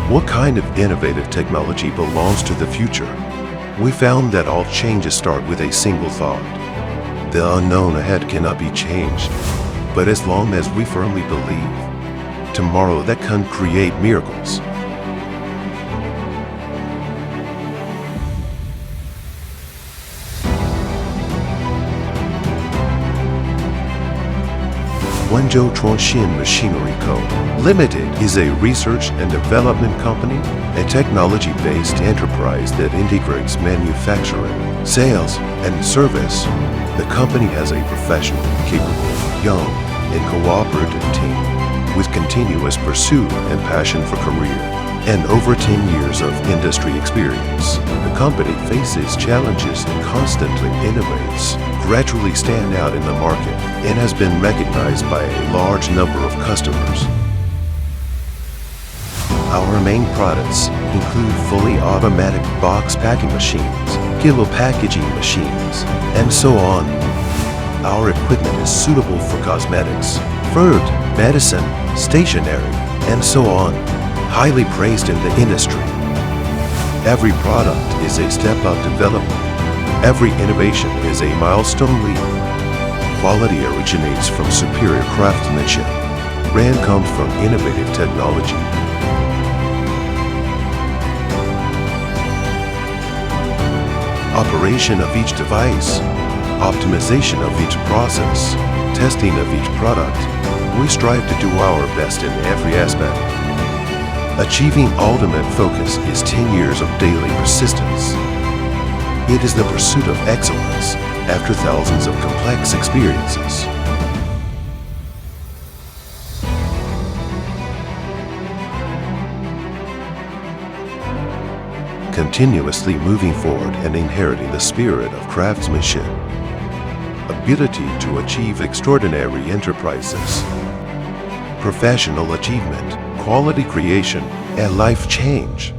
What kind of innovative technology belongs to the future? We found that all changes start with a single thought. The unknown ahead cannot be changed, but as long as we firmly believe, tomorrow that can create miracles. Wenzhou Chuangxian Machinery Co. Limited is a research and development company, a technology-based enterprise that integrates manufacturing, sales, and service. The company has a professional, capable, young, and cooperative team with continuous pursuit and passion for career, and over 10 years of industry experience. The company faces challenges and constantly innovates, gradually stand out in the market, and has been recognized by a large number of customers. Our main products include fully automatic box packing machines, kilo packaging machines, and so on. Our equipment is suitable for cosmetics, fruit, medicine, stationery, and so on. Highly praised in the industry. Every product is a step of development. Every innovation is a milestone leap. Quality originates from superior craftsmanship. Brand comes from innovative technology. Operation of each device, optimization of each process, testing of each product. We strive to do our best in every aspect. Achieving ultimate focus is 10 years of daily persistence. It is the pursuit of excellence after thousands of complex experiences. Continuously moving forward and inheriting the spirit of craftsmanship. Ability to achieve extraordinary enterprises. Professional achievement, quality creation, and life change.